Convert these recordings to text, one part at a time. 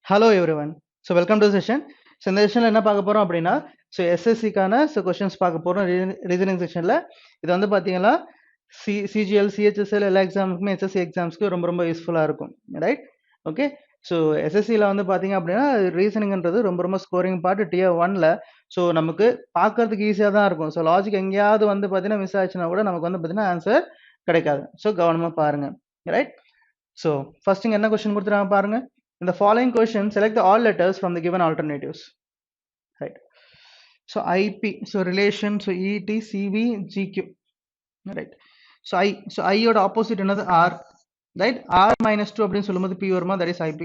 Hello everyone. So welcome to the session. So இந்த செஷன்ல என்ன பார்க்க போறோம் அப்படின்னா எஸ்எஸ்சிக்கான கொஸ்டின்ஸ் பார்க்க போறோம் ரீசனிங் செஷன்ல. இது வந்து பாத்தீங்கன்னா சிஜிஎல் சிஹெச்எஸ்எல் எல்லா எக்ஸாமுக்குமே எஸ்எஸ்சி எக்ஸாம்ஸ்க்கு ரொம்ப யூஸ்ஃபுல்லா இருக்கும், ரைட்? ஓகே. ஸோ எஸ்எஸ்சியில் வந்து பார்த்தீங்க அப்படின்னா ரீசனிங்ன்றது ரொம்ப ஸ்கோரிங் பார்ட் TIER-1ல. ஸோ நமக்கு பார்க்கறதுக்கு ஈஸியாக தான் இருக்கும். ஸோ லாஜிக் எங்கேயாவது வந்து பார்த்தீங்கன்னா மிஸ் ஆச்சுன்னா கூட நமக்கு வந்து பார்த்தீங்கன்னா ஆன்சர் கிடைக்காது. ஸோ கவனமாக பாருங்க, ரைட்? ஸோ ஃபர்ஸ்ட் இங்கே என்ன கொஸ்டின் கொடுத்துருக்காங்க பாருங்க. In the following question, select the all letters from the given alternatives. Right. So IP, so relation, so ET, CV, GQ. Right. So I yoda opposite another R. Right. R minus 2 அப்படின்னு சொல்லும்போது P வருமா, that is IP.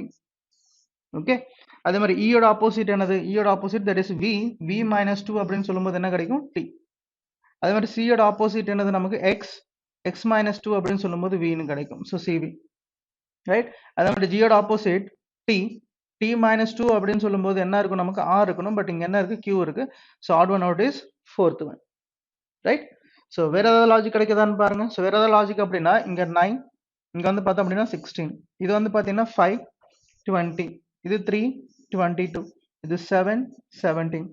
Okay. அதே மாதிரி E யோட opposite என்னது? E யோட opposite that is V. V minus 2 அப்படின்னு சொல்லும்போது என்ன கிடைக்கும்? T. அதே மாதிரி C யோட ஆப்போசிட் என்னது நமக்கு X. X minus 2 அப்படின்னு சொல்லும்போது V ன்னு கிடைக்கும். So CV. Right. அதே மாதிரி G யோட ஆப்போசிட் T. T minus 2 அப்படின்னு சொல்லும்போது என்ன இருக்கும்? நமக்கு R இருக்கணும், பட் இங்க என்ன இருக்கு? Q இருக்கு. So odd one out is fourth one, right? So வேற ஏதாவது லாஜிக் கிடைக்குதான்னு பாருங்க. ஸோ வேற ஏதாவது லாஜிக் அப்படின்னா இங்க 9, இங்க வந்து பார்த்தோம் அப்படின்னா 16, இது வந்து பார்த்தீங்கன்னா 5, 20, இது 3, 22, இது 7, 17.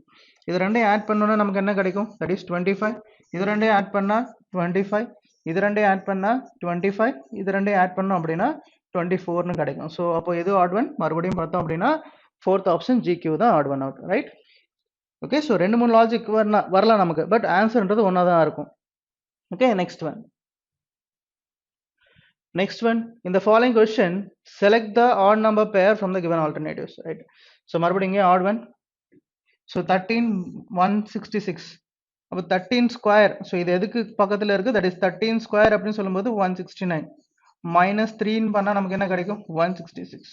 இது ரெண்டையும் ஆட் பண்ணோம்னா நமக்கு என்ன கிடைக்கும்? That is 25. இது ரெண்டையும் ஆட் பண்ணா 25, இது ரெண்டையும் ஆட் பண்ணா 25, இது ரெண்டையும் ஆட் பண்ணோம் அப்படின்னா 24 கிடைக்கும். ஸோ அப்போ எது ஆட் ஒன்? மறுபடியும் பார்த்தோம் அப்படின்னா ஃபோர்த் ஆப்ஷன் GQ தான் odd one out, right? Okay. So 2-3 logic வரலாம் நமக்கு, பட் ஆன்சர்ன்றது ஒன்றா தான் இருக்கும். Okay. Next one in the following question select the odd number pair from the given alternatives, right? So மறுபடியும் இங்கே ஆட் ஒன். ஸோ 13 166. அப்போ 13 ஸ்கொயர். ஸோ இது எதுக்கு பக்கத்தில் இருக்கு? தட் இஸ் 13 ஸ்கொயர் அப்படின்னு சொல்லும்போது 169 minus 3 பண்ணா நமக்கு என்ன கிடைக்கும்? 166,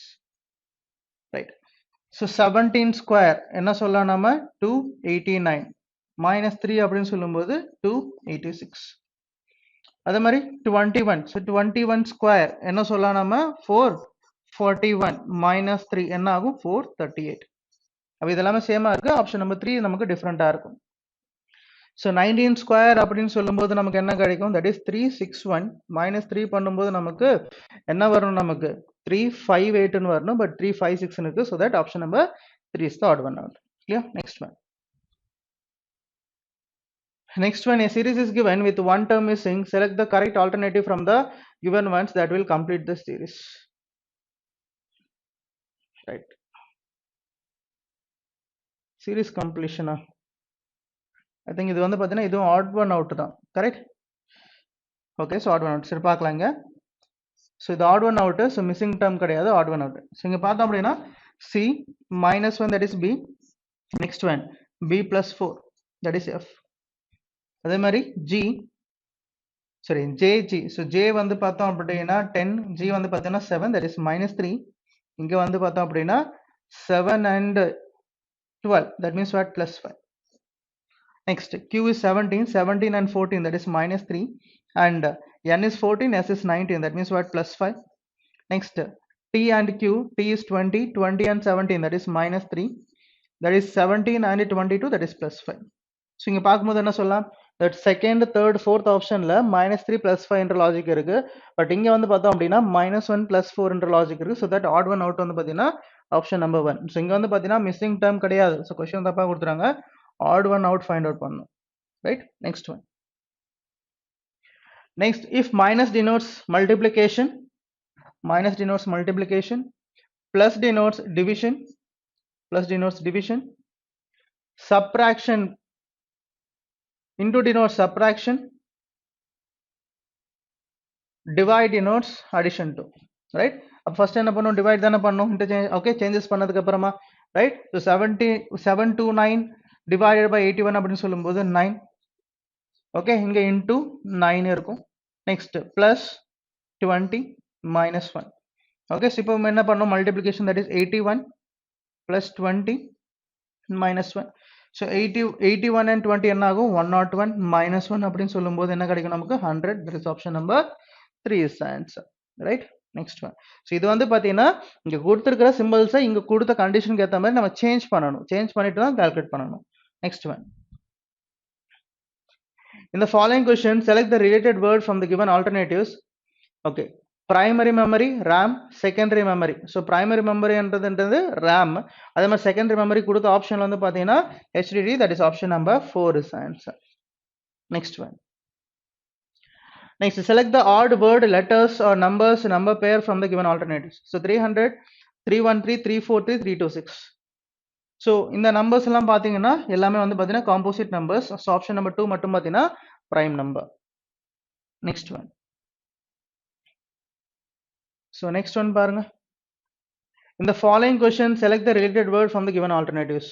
ரைட்? ஸோ 17 ஸ்கொயர் என்ன சொல்லலாம் நம்ம? 289 minus 3 அப்படின்னு சொல்லும்போது 286. அதே மாதிரி 21. ஸோ 21 ஸ்கொயர் என்ன சொல்லலாம் நம்ம? 441 minus 3 என்ன ஆகும்? 438. அப்போ இதெல்லாமே சேமா இருக்கு. ஆப்ஷன் நம்பர் 3 நமக்கு டிஃப்ரெண்டா இருக்கும். ஸோ 19 ஸ்கொயர் அப்படின்னு சொல்லும்போது நமக்கு என்ன கிடைக்கும்? தட் இஸ் 361 மைனஸ் 3 பண்ணும்போது நமக்கு என்ன வரும்? நமக்கு 358 வரணும், பட் 356 இருக்கு. So that option number 3 is the odd one out. Clear? Next one, a series is given with one term missing. Select the correct alternative from the given ones that will complete the series. Right. Series completion. I think இது வந்து பார்த்தீங்கன்னா இதுவும் odd one out தான், correct? Okay, so odd one out. சரி பார்க்கலாங்க. So இது odd one out, so missing term கிடையாது, odd one out. So இங்கே பார்த்தோம் அப்படின்னா C minus 1 that is B. Next one B plus 4 that is F. அதே மாதிரி G, sorry JG. So J வந்து பார்த்தோம் அப்படின்னா 10, G வந்து பார்த்தீங்கன்னா 7 that is minus 3. இங்கே வந்து பார்த்தோம் அப்படின்னா 7 and 12 that means what? Plus 5. Next Q is 17, 17 and 14 that is minus 3, and N is 14, S is 19 that means what? Plus 5. Next T and Q, T is 20, 20 and 17 that is minus 3, that is 17 and 22 that is plus 5. So இங்கே பார்க்கும்போது என்ன சொல்லலாம்? That second third fourth ஆப்ஷனில் -3 +5 என்ற logic இருக்கு, but இங்கே வந்து பார்த்தோம் அப்படின்னா -1 +4 என்ற லாஜிக் இருக்கு. So that odd one out வந்து பார்த்தீங்கன்னா ஆப்ஷன் நம்பர் 1. ஸோ இங்கே வந்து பார்த்தீங்கன்னா மிஸ்ஸிங் டேர்ம் கிடையாது. ஸோ கொஸ்டின் தப்பாக கொடுத்துறாங்க. Odd one out find out பண்ணணும், right? Next one. Next, if minus denotes multiplication, plus denotes division, subtraction into denotes subtraction, divide denotes addition to, right? First என்ன பண்ணும்? divide தானே பண்ணும், interchange. Okay, changes பண்ணதுக்கு அப்புறமா, right? So 729 divided by 81 அப்படின்னு சொல்லும்போது 9. Okay, இங்க into 9 இருக்கும். Next plus 20 minus 1. Okay, so இப்போ என்ன பண்ணும்? multiplication, that is 81 plus 20 minus 1. So 81 and 20 என்ன ஆகும்? 101 minus 1 அப்படின்னு சொல்லும்போது என்ன கிடைக்கும் நமக்கு? 100. That is option number 3 is the answer, right? Next one. So இது வந்து பார்த்தீங்கன்னா இங்க கொடுத்துருக்கிற சிம்பிள்ஸை இங்க கொடுத்த கண்டிஷனுக்கு ஏற்ற மாதிரி நம்ம சேஞ்ச் பண்ணிட்டு தான் கால்குலேட் பண்ணணும். Next one. In the following question, select the related word from the given alternatives. Okay. primary memory RAM, secondary memory. So primary memory என்றது RAM, அதே மாதிரி secondary memory கொடுத்த ஆப்ஷன்ல வந்து பாத்தீங்கன்னா HDD, that is option number 4 is answer. Next one. Next, select the odd word letters or numbers number pair from the given alternatives. So 300, 313, 343, 326. So இந்த numbers எல்லாம் பாத்தீங்கன்னா எல்லாமே வந்து பாத்தீங்கன்னா composite numbers. So option number 2 மட்டும் பாத்தீங்கன்னா prime number. Next one. So next one பாருங்க. In the following question, select the related word from the given alternatives.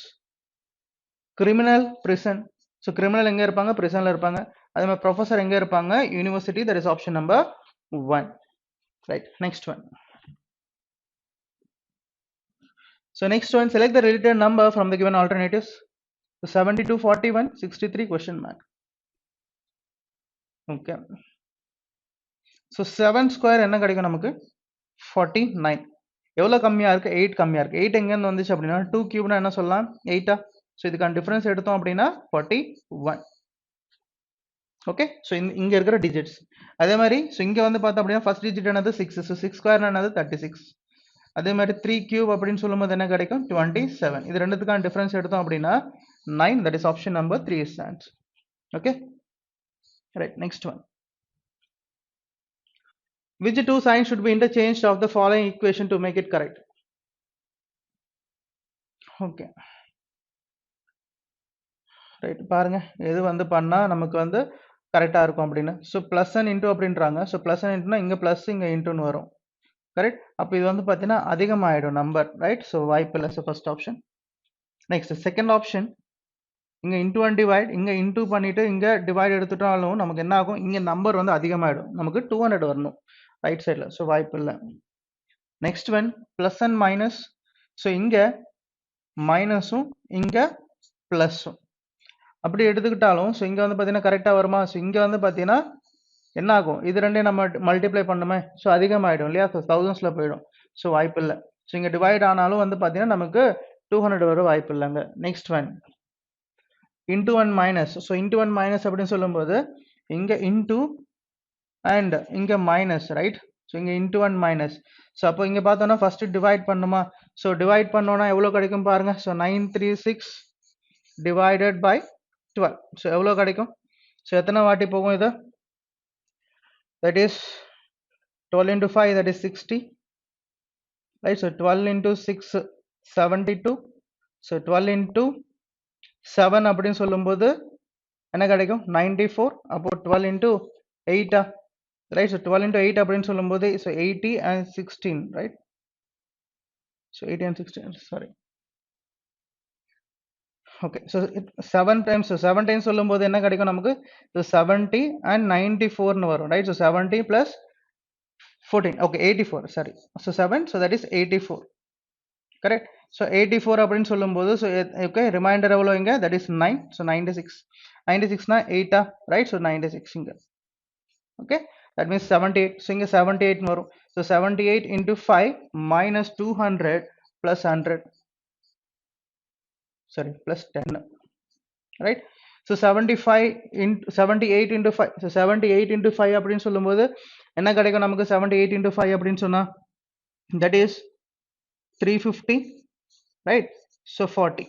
Criminal, prison. So criminal எங்க இருப்பாங்க, prisonல இருப்பாங்க. அதே மாதிரி professor எங்க இருப்பாங்க, university, that is option number 1. Right, next one. So next one, select the related number from the given alternatives. So 72, 41, 63, question mark. Okay. So 7 square என்ன கிடைக்கும் நமக்கு 49. எவ்வளவு கம்மியா இருக்கு, 8 கம்மியா இருக்கு. 8 எங்க இருந்து வந்துச்சு அப்படின்னா 2 கியூப்னா என்ன சொல்லலாம், 8. So இதுக்கான டிஃபரன்ஸ் எடுத்தோம் அப்படின்னா 41. ஓகே, ஸோ இங்க இருக்கிற டிஜிட்ஸ் அதே மாதிரி. ஸோ இங்க வந்து பார்த்தோம் அப்படின்னா ஃபர்ஸ்ட் டிஜிட் என்னது 6. ஸோ 6 ஸ்கொயர் என்னது 36. அதே மாதிரி 3 கியூப் அப்படின்னு சொல்லும்போது என்ன கிடைக்கும் 27. இது ரெண்டுத்துக்கான டிஃபரன்ஸ் எடுத்தோம் அப்படின்னா 9. That is option number 3 is answer. Okay, right. Next one. Which two signs should be interchanged of the following equation to make it correct? Okay, right. பாருங்க எது வந்து பண்ணா நமக்கு வந்து கரெக்டா இருக்கும் அப்படின்னு. ஸோ பிளஸ் அண்ட் இன்டூ அப்படின்றாங்க. ஸோ பிளஸ் அண்ட் இன்டூனா இங்க பிளஸ் இங்க இன்டூன்னு வரும். கரெக்ட். அப்போ இது வந்து பார்த்தீங்கன்னா அதிகமாயிடும் நம்பர், ரைட். ஸோ வாய்ப்பு இல்லை. So first option. Next second option, இங்க இன்டூ அண்ட் டிவைட், இங்க இன்டூ பண்ணிட்டு இங்க டிவைட் எடுத்துட்டாலும் நமக்கு என்ன ஆகும், இங்க நம்பர் வந்து அதிகமாயிடும். நமக்கு 200 வரணும் ரைட் சைடில். ஸோ வாய்ப்பு இல்லை. Next one plus and minus. So இங்க மைனஸும் இங்க பிளஸும் அப்படி எடுத்துக்கிட்டாலும் ஸோ இங்க வந்து பார்த்தீங்கன்னா கரெக்டாக வருமா. ஸோ இங்க வந்து பார்த்தீங்கன்னா என்ன ஆகும், இது ரெண்டையும் நம்ம மல்டிப்ளை பண்ணுமே, ஸோ அதிகமாகிடும் இல்லையா. ஸோ தௌசண்ட்ஸ்ல போயிடும். ஸோ வாய்ப்பு இல்லை. ஸோ இங்கே டிவைட் ஆனாலும் வந்து பார்த்தீங்கன்னா நமக்கு 200 வர வாய்ப்பு இல்லைங்க. Next one into one minus. So into one minus அப்படின்னு சொல்லும்போது இங்கே இன்டூ அண்ட் இங்கே மைனஸ், ரைட். ஸோ இங்கே இன்டூ ஒன் மைனஸ். ஸோ அப்போ இங்கே பார்த்தோன்னா ஃபர்ஸ்ட் டிவைட் பண்ணுமா. ஸோ டிவைட் பண்ணோன்னா எவ்வளோ கிடைக்கும் பாருங்க. So 936 divided by 12. ஸோ எவ்வளோ கிடைக்கும். ஸோ எத்தனை வாட்டி போகும் இது, that is 12 into 5, that is 60, right. So 12 into 6 72. So 12 into 7 அப்படின்னு சொல்லும்போது என்ன கிடைக்கும் 94. அப்போ 12 into 8, right. So 12 into 8 அப்படின்னு சொல்லும்போது so 80 and 16, right. So 80 and 16, sorry. Okay, so 7 times, so 7 times சொல்லும்போது என்ன கிடைக்கும் நமக்கு, so 70 and 94 னு வரும், right. So 70 plus 14, okay, 84, sorry. So 7, so that is 84, correct. So 84 அப்படின்னு சொல்லும்போது so okay, reminder எவ்வளோ இங்க, that is 9. So 96. 96 னா 8, right. So 96 இங்க. Okay, that means 78. So இங்க 78 னு வரும். So 78 into 5 minus 200 plus 100, sorry, plus 10, right. So 75 into 78 into 5. So 78 into 5 அப்படின்னு சொல்லும்போது என்ன கிடைக்கும் நமக்கு, 78 into 5 அப்படின்னு சொன்னா that is 350, right. So 40,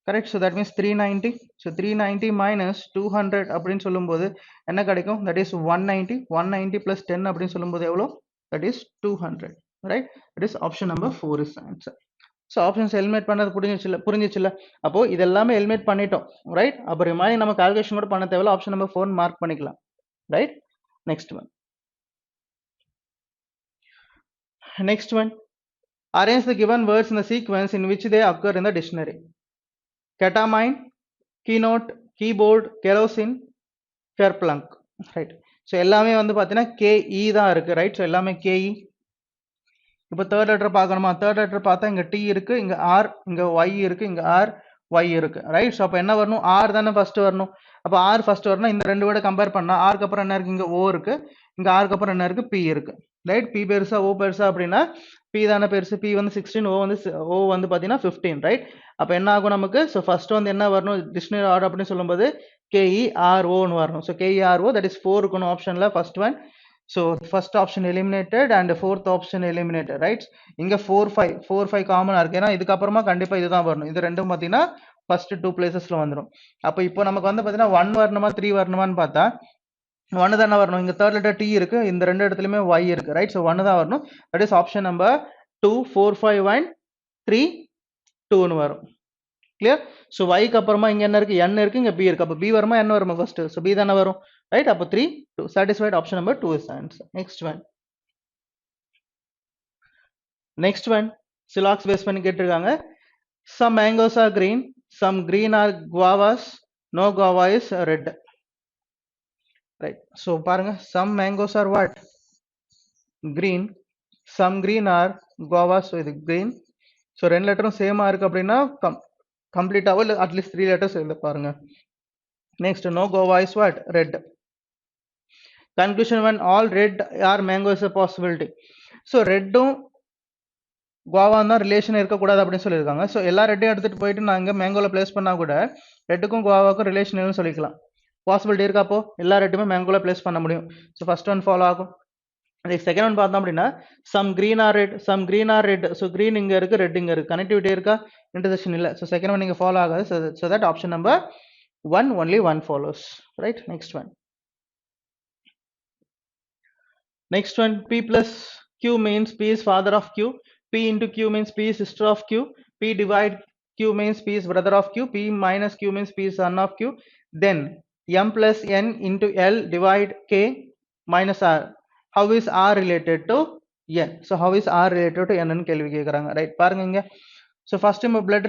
correct. So that means 390. So 390 minus 200 அப்படின்னு சொல்லும்போது என்ன கிடைக்கும், that is 190. 190 plus 10 அப்படின்னு சொல்லும்போது எவ்வளோ, that is 200, right. That is option number 4 is answer. So options eliminate பண்ணது புரிஞ்சிச்சுல. அப்போ இதெல்லாமே எலிமினேட் பண்ணிட்டோம், ரைட். அப்போ ரிமைனிங் நம்ம கால்குலேஷன் கூட பண்ண தேவையில்ல, ஆப்ஷன் நம்பர் 4 மார்க் பண்ணிக்கலாம், right. Next one. Next one, arrange the given words in the sequence in which they occur in the dictionary. Ketamine, keynote, keyboard, kerosene, kerplunk, right. So எல்லாமே வந்து பார்த்தீங்கன்னா KE தான் இருக்கு, right. So எல்லாமே KE. இப்போ third letter பார்க்கணுமா, third letter பார்த்தா இங்கே T இருக்கு, இங்கே R, இங்கே Y இருக்கு, இங்கே R Y இருக்கு, ரைட். ஸோ அப்போ என்ன வரணும், R தானே ஃபர்ஸ்ட் வரணும். அப்போ R ஃபர்ஸ்ட் வரணும். இந்த ரெண்டு வேர்டை கம்பேர் பண்ணா ஆருக்கு அப்புறம் என்ன இருக்கு, இங்கே O இருக்கு, இங்கே ஆருக்கு அப்புறம் என்ன இருக்கு, P இருக்கு, ரைட். P பெருசா O பெருசா அப்படின்னா P தானே பெருசு. P வந்து 16, O வந்து பார்த்தீங்கன்னா 15, ரைட். அப்போ என்ன ஆகும் நமக்கு, ஸோ ஃபர்ஸ்ட் வந்து என்ன வரணும் டிக்ஷனரி ஆர்டர் அப்படின்னு சொல்லும்போது KERO ன்னு வரணும். ஸோ KERO, தட் இஸ் 4 இருக்கணும் ஆப்ஷன்ல first one. So first option eliminated and fourth option eliminated, right? இங்க 4 5 காமனா இருக்கு. ஏன்னா இதுக்கு அப்புறமா கண்டிப்பா இதுதான் வரணும். இது ரெண்டும் பாத்தீங்கன்னா first two placesல வந்துரும். அப்ப இப்போ நமக்கு வந்து பாத்தீங்கன்னா 1 வரணுமா 3 வரணுமான்னு பார்த்தா 1 தானே வரணும். இங்க third letter T இருக்கு. இந்த ரெண்டு இடத்துலயுமே Y இருக்கு, right? So 1 தான் வரணும். That is option number 2 4 5 1 3 2 னு வரும். கிளியர்? சோ y க்கு அப்புறமா இங்க என்ன இருக்கு? n இருக்கு, இங்க b இருக்கு. அப்ப b வருமா n வருமா ஃபர்ஸ்ட்? சோ b தான வரும். ரைட்? அப்ப 3 2 satisfied, option number 2 is the answer. Next one Silox base பண்ணி கேட்டிருக்காங்க. Some mangoes are green, some green are guavas, no guava is red. Right? So பாருங்க, some mangoes are what? Green, some green are guavas, so இது green. So ரெண்டு லெட்டரும் சேமா இருக்கு அப்படின்னா கம்ப்ளீட்டாவோ இல்ல at least 3 letters எழுத பாருங்க. Next, no guava is what? Red. Conclusion 1, all red are mango is a possibility. So ரெட்டும் guava தான் ரிலேஷன் இருக்க கூடாது அப்படி சொல்லிருக்காங்க. சோ எல்லா ரெட்டையும் எடுத்துட்டு போயிட்டு நாங்க மேங்கோல பிளேஸ் பண்ணா கூட ரெட்டுக்கும் guavaக்கும் ரிலேஷன் இல்லன்னு சொல்லிக்கலாம். பாசிபிலிட்டி இருக்கா? அப்போ எல்லா ரெட்டுமே மேங்கோல பிளேஸ் பண்ண முடியும். சோ ஃபர்ஸ்ட் ஒன் ஃபாலோ ஆகும். செகண்ட் ஒன் பார்த்தோம் அப்படின்னா some green are red, some green are red. So green இங்க இருக்கு, ரெட் இங்க இருக்கு. கனெக்டிவிட்டி இருக்கா? இன்டர்செக்ஷன் இல்ல. சோ செகண்ட் ஒன் இங்க ஃபாலோ ஆகாது. So that option number 1 only one follows. Right? Next one. Next one, P plus Q means P is father of Q. P into Q means P is sister of Q. P divide Q means P is brother of Q. P minus Q means P is son of Q. Then M plus N into L divide K minus R. How is R related to N? So how is R related to N ன்னு கேள்வி கேக்குறாங்க. Right? பாருங்க இங்க. So first time blood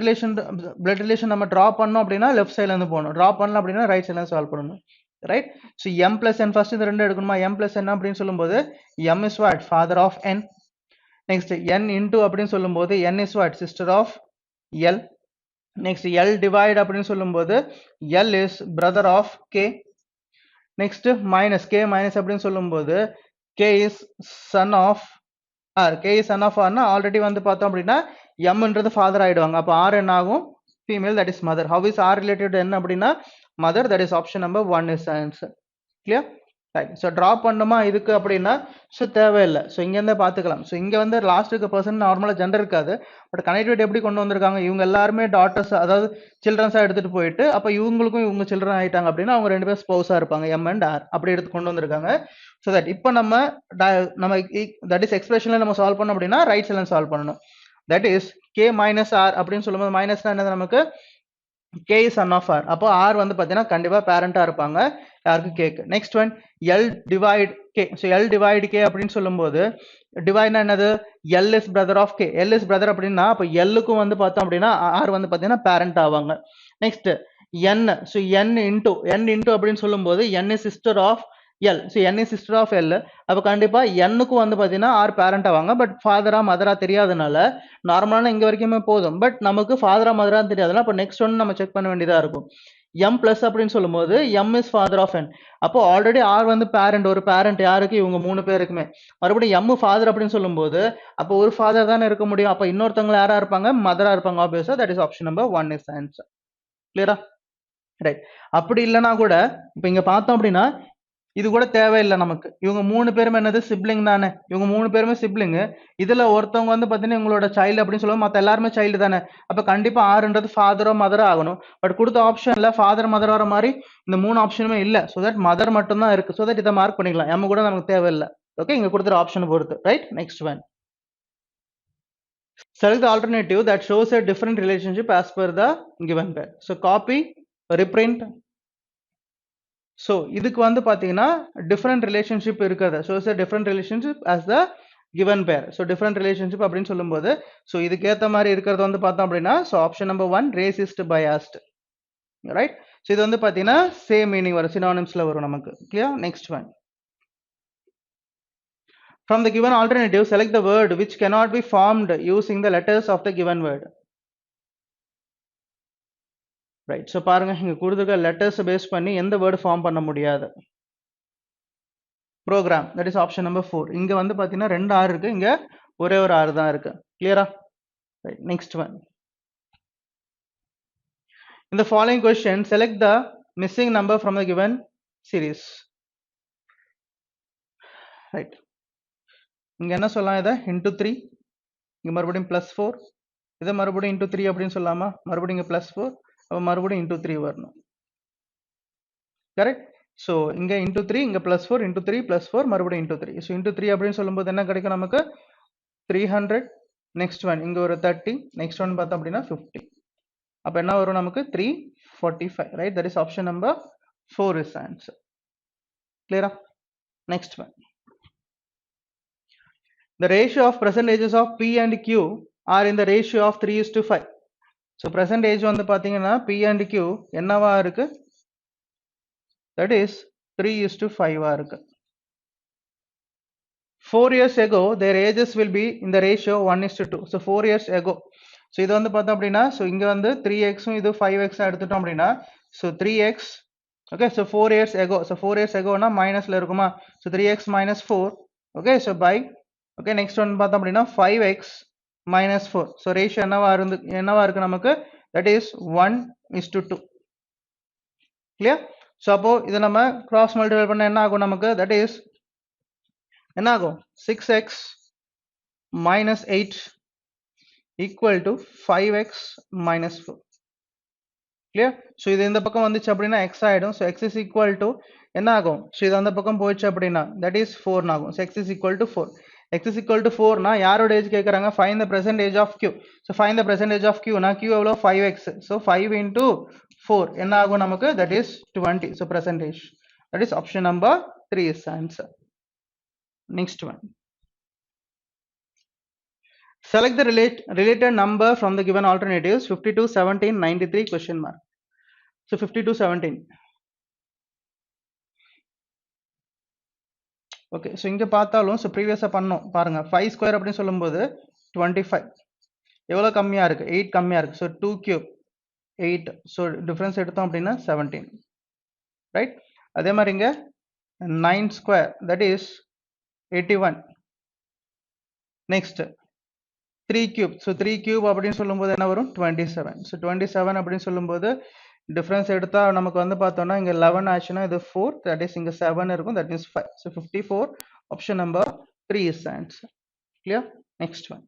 relation நம்ம draw பண்ணோம் அப்படின்னா left sideல இருந்து போகணும். draw பண்ணல அப்படின்னா right sideல இருந்து solve பண்ணணும். Right? So M plus N first இந்த ரெண்டு எடுக்கணுமா? M plus N அப்படின்னு சொல்லும்போது M is what? Father of N. Next N into அப்படின்னு சொல்லும்போது N is what? Sister of L. Next L divide அப்படின்னு சொல்லும்போது L is brother of K. Next minus K minus அப்படின்னு சொல்லும்போது K is son of R. K is son of R னா already வந்து பார்த்தோம் அப்படின்னா M ன்றது ஃபாதர் ஆயிடுவாங்க. அப்ப R என்ன ஆகும்? Female, that is mother. How is R related to N அப்படின்னா mother, that is option number 1 is the answer. Clear? Right. So drop பண்ணுமா இதுக்கு அப்படின்னா ஸோ தேவையில்லை. ஸோ இங்க இருந்தே பார்த்துக்கலாம். ஸோ இங்க வந்து லாஸ்ட்டுக்கு பர்சன் நார்மலா ஜெண்டர் இருக்காது. பட் கனெக்டிவிட்டி எப்படி கொண்டு வந்திருக்காங்க? இவங்க எல்லாருமே டாட்டர்ஸ், அதாவது சில்ட்ரன்ஸா எடுத்துட்டு போயிட்டு அப்ப இவங்களுக்கும் இவங்க சில்ட்ரன் ஆயிட்டாங்க அப்படின்னா அவங்க ரெண்டு பேரும் ஸ்பௌஸா இருப்பாங்க, M and R அப்படி எடுத்து கொண்டு வந்திருக்காங்க. ஸோ தட் இப்போ நம்ம தட் இஸ் எக்ஸ்பிரஷன்ல நம்ம சால்வ் பண்ணோம் அப்படின்னா ரைட் சைட்ல சால்வ் பண்ணணும். That is K minus R அப்படின்னு சொல்லும்போது மைனஸ்னா என்னது நமக்கு? K is son of R. அப்போ R வந்து பாத்தீங்கன்னா கண்டிப்பா பேரண்டா இருப்பாங்க யாருக்கு? K க்கு. Next one L divide K. So L divide K அப்படின்னு சொல்லும்போது டிவைட்னா என்னது? L is brother of K. L is brother அப்படின்னா அப்ப L க்கும் வந்து பார்த்தோம் அப்படின்னா R வந்து பாத்தீங்கன்னா பேரண்ட் ஆவாங்க. Next N. So N into அப்படின்னு சொல்லும்போது N is sister of L. So N is sister of L. அப்ப கண்டிப்பா N க்கு வந்து பாத்தீங்கன்னா R பேரண்ட் ஆவாங்க. பட் ஃபாதரா மதரா தெரியாதனால நார்மலான இங்க வரைக்குமே போதும். பட் நமக்கு ஃபாதரா மதரா தெரியாதனால அப்ப நெக்ஸ்ட் ஒன் நம்ம செக் பண்ண வேண்டியதா இருக்கும். M plus அப்படின்னு சொல்லும்போது M is father of N. அப்போ ஆல்ரெடி R வந்து பேரண்ட், ஒரு பேரண்ட் யாருக்கு? இவங்க மூணு பேருக்குமே. மறுபடியும் M ஃபாதர் அப்படின்னு சொல்லும்போது அப்போ ஒரு ஃபாதர் தானே இருக்க முடியும். அப்ப இன்னொருத்தவங்க யாரா இருப்பாங்க? மதரா இருப்பாங்க. ஆப்வியஸா that is option number 1 is answer. கிளியரா? ரைட். அப்படி இல்லைன்னா கூட இப்ப இங்க பார்த்தோம் அப்படின்னா இது கூட தேவையில்லை நமக்கு. இவங்க மூணு பேருமே என்னது? சிப்ளிங் தானே. இவங்க மூணு பேருமே சிப்ளிங். இதுல ஒருத்தவங்க வந்து பாத்தீங்கன்னா இவங்களோட சைல்டு அப்படின்னு சொல்லுவோம், மத்த எல்லாருமே சைல்டு தானே. அப்ப கண்டிப்பா ஆறுன்றது ஃபாதரோ மதரோ ஆகணும். பட் கொடுத்த ஆப்ஷன்ல ஃபாதர் மதர் வர மாதிரி இந்த மூணு ஆப்ஷனுமே இல்ல. சோ தட் மதர் மட்டும் தான் இருக்கு. சோ தட் இதை மார்க் பண்ணிக்கலாம். M கூட நமக்கு தேவையில்லை. ஓகே, இங்க கொடுத்துற ஆப்ஷன் பொறுத்து. Right? Next one, select the alternative that shows a different relationship as per the given pair. So copy, reprint. So இதுக்கு வந்து பார்த்தீங்கன்னா டிஃப்ரெண்ட் ரிலேஷன்ஷிப் இருக்கிறது. So it's different relationship as the given பேர். So different relationship அப்படின்னு சொல்லும்போது so இதுக்கேற்ற மாதிரி இருக்கிறது வந்து பார்த்தோம் அப்படின்னா so option number 1 racist biased. Right? So இது வந்து பார்த்தீங்கன்னா சேம் மீனிங் வரும், சினானிம்ஸ்ல வரும் நமக்கு. Clear? Next one, from the given alternative select the word which cannot be formed using the letters of the given word. Right. So பாருங்க இங்க கொடுத்துருக்க letters base பண்ணி எந்த வேர்டு ஃபார்ம் பண்ண முடியாது? Program. That is option number 4. இங்க வந்து பாத்தீங்கன்னா 2 R இருக்கு, இங்க ஒரே ஒரு R தான் இருக்கு. கிளியரா? Right. Next one, in the following question select the missing number from the given series. Right. இங்கே என்ன சொல்லலாம், இதை இன்ட்டு 3, இங்கே மறுபடியும் +4, இதை மறுபடியும் இன்ட்டு 3 அப்படின்னு சொல்லலாமா, மறுபடியும் இங்கே +4, அப்போ மறுபடியும் இன்ட்டு 3 வரணும். கரெக்ட். ஸோ இங்கே இன்ட்டு 3, இங்கே +4, இன்ட்டு 3 +4, மறுபடியும் இன்ட்டு 3. ஸோ இன்ட்டு 3 அப்படின்னு சொல்லும்போது என்ன கிடைக்கும் நமக்கு, 300. நெக்ஸ்ட் ஒன் இங்கே ஒரு 30, நெக்ஸ்ட் ஒன் பார்த்தோம் அப்படின்னா 50. அப்போ என்ன வரும் நமக்கு, 345. Right, that is option number 4 is answer. கிளியரா? Next one, the ratio of percentages of P and Q are in the ratio of 3:5. so percentage வந்து பாத்தீங்கன்னா P and Q என்னவா இருக்கு, that is 3:5 இருக்கு. 4 years ago their ages will be in the ratio 1:2. so 4 years ago, so இது வந்து பார்த்தோம் அப்படின்னா, so இங்க வந்து 3x இது 5x எடுத்துட்டோம் அப்படின்னா, so 3x, okay, so 4 years ago, so 4 years ago னா மைனஸ்ல இருக்குமா, so 3x minus 4, okay, so by, okay, next one பார்த்தோம் அப்படின்னா 5x minus 4, so ratio என்னவா இருக்கு நமக்கு, that is 1:2. clear? so அப்போ இதை நம்ம cross multiply பண்ண என்ன ஆகும் நமக்கு, that is என்ன ஆகும், 6x minus 8 equal to 5x minus 4. clear? so இது இந்த பக்கம் வந்துச்சு அப்படின்னா x ஆயிடும். so x is equal to என்ன ஆகும், so இது அந்த பக்கம் போயிடுச்சு அப்படின்னா that is 4 ஆகும். so x is equal to 4. x is equal to 4 னா யாரோட ஏஜ் கேக்குறாங்க, find the percentage of q. so find the percentage of q னா q எவ்வளவு, 5x, so 5 into 4 என்ன ஆகும் நமக்கு, that is 20. so percentage, that is option number 3 is answer. next one, select the related number from the given alternatives 52, 17, 93 question mark. so 52, 17. okay, so இங்க பார்த்தாலும் so previous பண்ணோம் பாருங்க, 5 square அப்படின்னு சொல்லும்போது 25 எவ்வளவு கம்மியா இருக்கு, 8 கம்மியா இருக்கு. so 2 cube 8, so difference எடுத்தோம் அப்படின்னா 17. right, அதே மாதிரி இங்க 9 square, that is 81. next 3 cube, so 3 cube அப்படின்னு சொல்லும்போது என்ன வரும், 27. so 27 அப்படின்னு சொல்லும்போது difference எடுத்தா நமக்கு வந்து பார்த்தோம்னா இங்க 11 ஆச்சுன்னா இது 4, that is இங்க 7 இருக்கும், that is 5. so 54, option number 3 is the answer. clear? next one,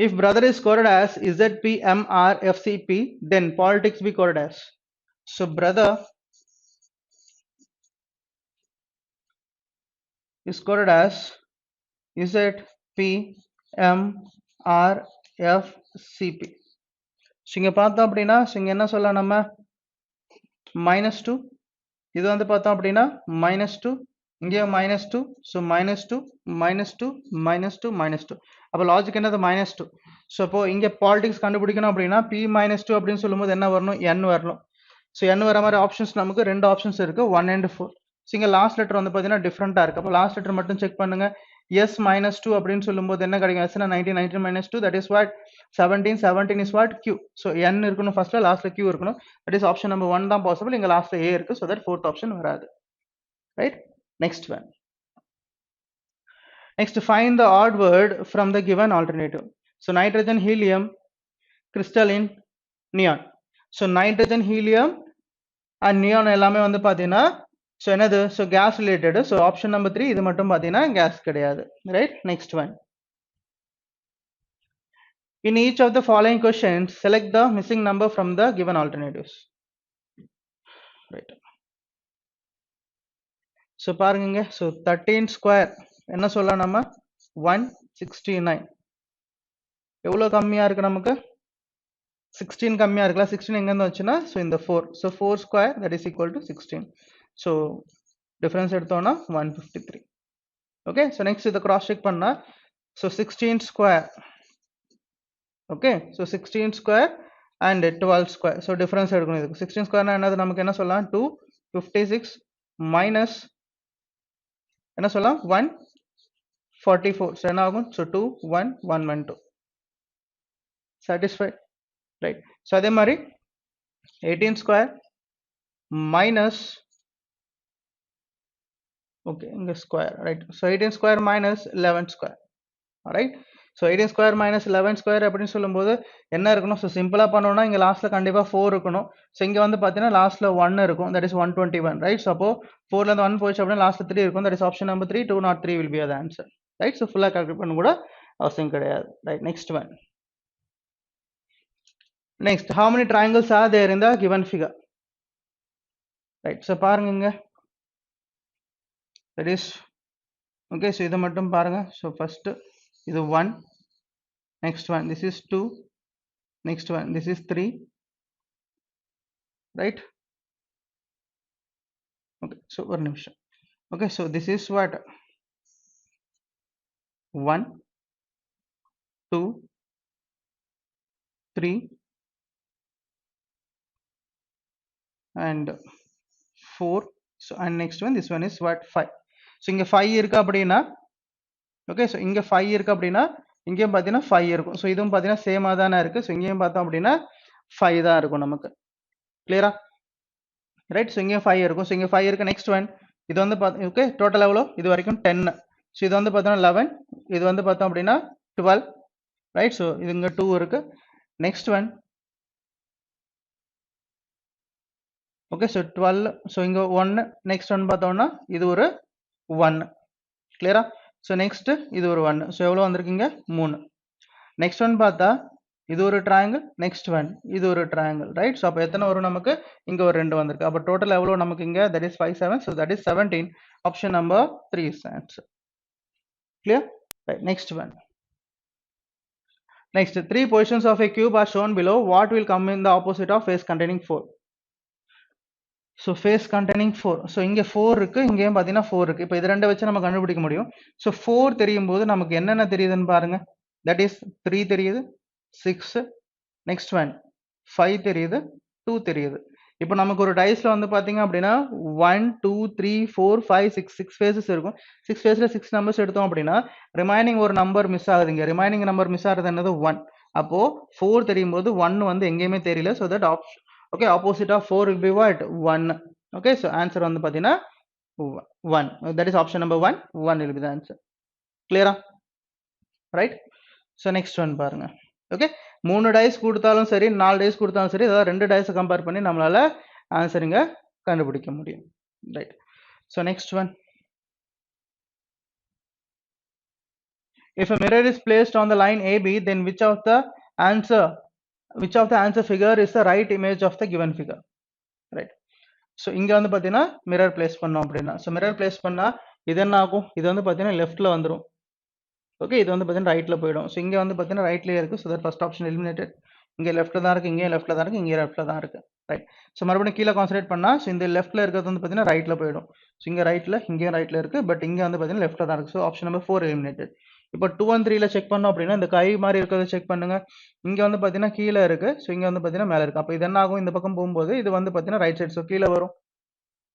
if brother is coded as ZPMRFCP, then politics be coded as, so brother is coded as ZPMRFCP. so இங்க பார்த்தோம் அப்படின்னா so இங்க என்ன சொல்லலாம் நம்ம, -2, இது வந்து பார்த்தோம் அப்படின்னா -2, இங்கே -2, so -2, -2, -2, -2. அப்போ லாஜிக் என்னது, -2. so அப்போ இங்க பாலிடிக்ஸ் கண்டுபிடிக்கணும் அப்படின்னா P -2 அப்படின்னு சொல்லும்போது என்ன வரணும், n வரணும். so n வர மாதிரி ஆப்ஷன்ஸ் நமக்கு ரெண்டு ஆப்ஷன்ஸ் இருக்கு, 1 and 4. so இங்க லாஸ்ட் லெட்டர் வந்து பார்த்தீங்கன்னா டிஃப்ரெண்டா இருக்கு. அப்போ லாஸ்ட் லெட்டர் மட்டும் செக் பண்ணுங்க. s -2 அப்படின்னு சொல்லும்போது என்ன கிடைக்கும், s னா 19, 19 -2, that is what, 17, 17 is what, q. so n இருக்கணும் ஃபர்ஸ்ட்ல, லாஸ்ட்ல q இருக்கணும், that is option number 1 தான் பாசிபிள். இங்க லாஸ்ட்ல a இருக்கு, so that fourth option வராது. right, next one, next find the odd word from the given alternative. so nitrogen, helium, crystalline, neon. so nitrogen, helium and neon எல்லாமே வந்து பாத்தீங்கன்னா so என்னது, so gas related, so option number 3 இது மட்டும் பாத்தீங்கன்னா gas கிடையாது. right, next one, in each of the following questions select the missing number from the given alternatives. right, so பாருங்க, so 13 square என்ன சொல்லலாம் நம்ம, 169. எவ்வளவு கம்மியா இருக்கு நமக்கு, 16 கம்மியா இருக்குல்ல, 16 எங்க இருந்து வந்துச்சுன்னா so இந்த 4, so 4 square that is equal to 16. so difference எடுத்தோம்னா 153. okay, so next இத cross check பண்ணா so 16 square, okay, so 16 square and 12 square, so difference எடுக்கணும் இதுக்கு. 16 square னா என்னது, நமக்கு என்ன சொல்லலாம், 256 minus என்ன சொல்லலாம் 144, so என்ன ஆகும், so 21112. satisfied? right, so அதே மாதிரி 18 square minus, okay, இங்க square, right, so 18 square minus 11 square. all right, so 18 square minus 11 square அப்படின்னு சொல்லும்போது என்ன இருக்கணும்? ஸோ சிம்பிளாக பண்ணோம்னா இங்கே லாஸ்ட்டில் கண்டிப்பாக 4 இருக்கணும். ஸோ இங்கே வந்து பார்த்தீங்கன்னா லாஸ்ட்டில் 1 இருக்கும், தட் இஸ் 121, ரைட்? ஸோ அப்போ 4லேருந்து 1 போயிடுச்சு அப்படின்னா லாஸ்ட்டில் 3 இருக்கும், that is option number 3, 203 will be அது ஆன்சர், ரைட்? ஸோ ஃபுல்லாக கால்குலேட் பண்ண கூட அவசியம் கிடையாது, right? Next one. Next, how many triangles are there in the given figure? Right, so பாருங்க, that is okay. So இதை மட்டும் பாருங்க. So first இது 1, next one this is 2, next one this is 3, right? Okay, so ஒரு நிமிஷம். Okay, so this is what 1, 2, 3 and 4. So and next one, this one is what 5. So இங்க 5 இருக்கு அப்படின்னா, okay, so இங்க 5 இருக்கு அப்படின்னா இங்கேயும் பார்த்தீங்கன்னா 5 இருக்கும். ஸோ இதுவும் பார்த்தீங்கன்னா சேமாக தானே இருக்குது. ஸோ இங்கேயும் பார்த்தோம் அப்படின்னா 5 தான் இருக்கும் நமக்கு, கிளியரா? ரைட். ஸோ இங்கேயும் 5 இருக்கும். ஸோ இங்கே 5 இருக்குது. நெக்ஸ்ட் ஒன் இது வந்து பார்த்து ஓகே, டோட்டல் எவ்வளோ? இது வரைக்கும் 10. ஸோ இது வந்து பார்த்தோம்னா 11, இது வந்து பார்த்தோம் அப்படின்னா 12, ரைட்? ஸோ இது இங்கே 2 இருக்குது. Next one okay, so 12, so இங்கே 1, நெக்ஸ்ட் ஒன் பார்த்தோம்னா இது ஒரு 1, கிளியரா? ஸோ நெக்ஸ்ட்டு இது ஒரு 1, ஸோ எவ்வளோ வந்திருக்குங்க? 3. நெக்ஸ்ட் ஒன் பார்த்தா இது ஒரு ட்ரையாங்கிள், நெக்ஸ்ட் ஒன் இது ஒரு ட்ரையாங்கிள், ரைட்? ஸோ அப்போ எத்தனை வரும் நமக்கு? இங்கே ஒரு 2 வந்திருக்கு. அப்போ டோட்டல் எவ்வளோ நமக்கு இங்கே? That is 5, 7, so that is 17. Option number 3 is answer, clear? Right. Next one. Next, 3 positions of a cube are shown below. What will come in the opposite of face containing 4? So face containing 4. So இங்கே 4 இருக்கு, இங்கேயும் பார்த்தீங்கன்னா 4 இருக்கு. இப்போ இது ரெண்டை வச்சு நம்ம கண்டுபிடிக்க முடியும். ஸோ 4 தெரியும் போது நமக்கு என்னென்ன தெரியுதுன்னு பாருங்க. தட் இஸ் 3 தெரியுது, 6, நெக்ஸ்ட் ஒன் 5 தெரியுது, 2 தெரியுது. இப்போ நமக்கு ஒரு டைஸ்ல வந்து பார்த்தீங்க அப்படின்னா 1, 2, 3, 4, 5, 6 ஃபேஸஸ் இருக்கும். 6 ஃபேஸில் 6 நம்பர்ஸ் எடுத்தோம் அப்படின்னா ரிமைனிங் ஒரு நம்பர் மிஸ் ஆகுதுங்க. ரிமைனிங் நம்பர் மிஸ் ஆகுது என்னது? 1. அப்போ 4 தெரியும் போது 1 வந்து எங்கேயுமே தெரியல. So that okay, opposite of 4 will be what? 1. Okay, so answer வந்து பார்த்தீங்கன்னா 1. That is option number 1. 1 will be the answer. Clear? Right? So next one பாருங்க. Okay, 3 டைஸ் கொடுத்தாலும் சரி, 4 டைஸ் கொடுத்தாலும் சரி, அதாவது 2 டைஸை கம்பேர் பண்ணி நம்மளால ஆன்சருங்க கண்டுபிடிக்க முடியும், right? So next one. If a mirror is placed on the line AB, then which of the answer figure is the right image of the given figure, right? So இங்கே வந்து பார்த்தீங்கன்னா மிரர் பிளேஸ் பண்ணோம் அப்படின்னா, so mirror place பண்ணால் இது என்ன ஆகும்? இது வந்து பார்த்தீங்கன்னா லெஃப்ட்டில் வந்துடும். ஓகே, இது வந்து பார்த்தீங்கன்னா ரைட்டில் போயிடும். ஸோ இங்கே வந்து பார்த்தீங்கன்னா ரைட்லேயே இருக்குது. So that first option eliminated. இங்கே லெஃப்ட்டில் தான் இருக்குது, இங்கே லெஃப்ட்டில் தான் இருக்குது, இங்கே லெஃப்ட்டில் தான் இருக்குது, ரைட்? ஸோ மறுபடியும் கீழே கான்சன்ட்ரேட் பண்ணால், ஸோ இந்த லெஃப்ட்டில் இருக்கிறது வந்து பார்த்தீங்கன்னா ரைட்டில் போயிடும். ஸோ இங்கே ரைட்டில், இங்கேயும் ரைட்டில் இருக்குது, பட் இங்கே வந்து பார்த்தீங்கன்னா லெஃப்ட்டில் தான் இருக்குது. So option number 4 eliminated. இப்போ 2 and 3ல செக் பண்ணோம் அப்படின்னா இந்த கை மாதிரி இருக்கிறத செக் பண்ணுங்க. இங்கே வந்து பார்த்தீங்கன்னா கீழே இருக்குது, ஸோ இங்கே வந்து பார்த்தீங்கன்னா மேலே இருக்குது. அப்போ இது என்ன ஆகும்? இந்த பக்கம் போகும்போது இது வந்து பார்த்தீங்கன்னா ரைட் சைடு, ஸோ கீழே வரும்,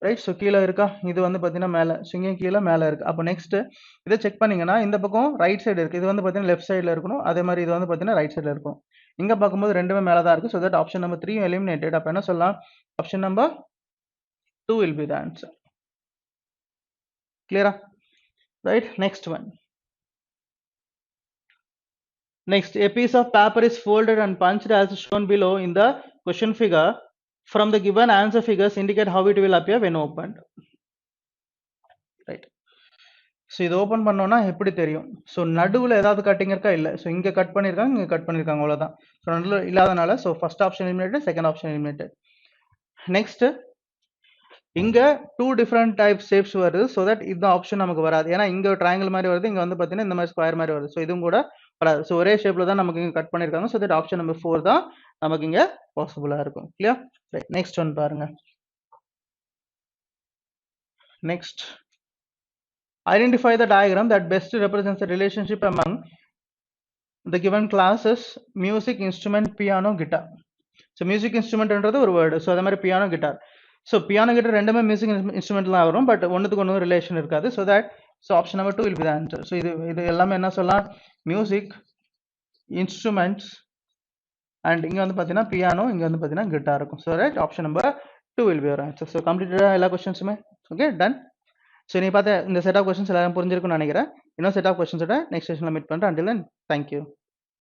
ரைட்? ஸோ கீழே இருக்கா, இது வந்து பார்த்தீங்கன்னா மேலே, ஸோ இங்கேயும் கீழே மேலே இருக்குது. அப்போ நெக்ஸ்ட்டு இதை செக் பண்ணிங்கன்னா இந்த பக்கம் ரைட் சைடு இருக்குது, இது வந்து பார்த்தீங்கன்னா லெஃப்ட் சைடில் இருக்கணும், அதே மாதிரி இது வந்து பார்த்தீங்கன்னா ரைட் சைடில் இருக்கும். இங்கே பார்க்கும்போது ரெண்டுமே மேலே தான் இருக்குது. So that option number 3 eliminated. அப்போ என்ன சொல்லலாம்? Option number 2 will be the answer. Clear? Right? Next one. Next, a piece of paper is folded and punched as shown below in the question figure. From the given answer figures indicate how it will appear when opened. Right? So இது open பண்ணோன்னா எப்படி தெரியும்? So நடுவில் ஏதாவது cutting இருக்கா? இல்லை. So இங்கே cut பண்ணியிருக்காங்க, இங்கே கட் பண்ணியிருக்காங்க, அவ்வளோதான். ஸோ நடுவில் இல்லாதனால so first option eliminated, second option eliminated. Next இங்கே 2 டிஃப்ரெண்ட் டைப் ஷேப்ஸ் வருது. ஸோ தட் இந்த ஆப்ஷன் நமக்கு வராது. ஏன்னா இங்கே ட்ரையாங்கிள் மாதிரி வருது, இங்கே வந்து பார்த்தீங்கன்னா இந்த மாதிரி ஸ்கொயர் மாதிரி வருது. ஸோ இதுவும் கூட வராது. ஸோ ஒரே ஷேப்பில் தான் நமக்கு இங்கே கட் பண்ணியிருக்காங்க. ஸோ தட் ஆப்ஷன் நம்பர் 4 தான் நமக்கு இங்கே பாசிபிளாக இருக்கும். கிளியர்? ரைட். நெக்ஸ்ட் ஒன் பாருங்க. Next, identify the diagram that best represents the relationship among the given classes music, instrument, piano, guitar. So music instrument என்றது ஒரு வேர்டு. ஸோ அதே மாதிரி piano, guitar. So piano, guitar ரெண்டுமே music இன்ஸ்ட்ருமெண்ட்லாம் வரும், but ஒன்றுத்துக்கு ஒன்று relation இருக்காது. So that so option number 2 will be the answer. So இது எல்லாமே என்ன சொல்லலாம்? மியூசிக், இன்ஸ்ட்ருமெண்ட்ஸ் அண்ட் இங்கே வந்து பார்த்தீங்கன்னா பியானோ, இங்கே வந்து பார்த்தீங்கன்னா கிட்டார் இருக்கும். So right, option number 2 will be your answer. So கம்ப்ளீட்டடாக எல்லா கொஸ்டின்ஸுமே ஓகே டன். ஸோ நீ பார்த்த இந்த செட் ஆஃப் கொஸ்டின்ஸ் எல்லாரும் புரிஞ்சிருக்கும்னு நினைக்கிறேன். இன்னும் செட் ஆஃப் கொஸ்டின்ஸோட நெக்ஸ்ட் செஷனில் மீட் பண்ணுறேன். Until then thank you.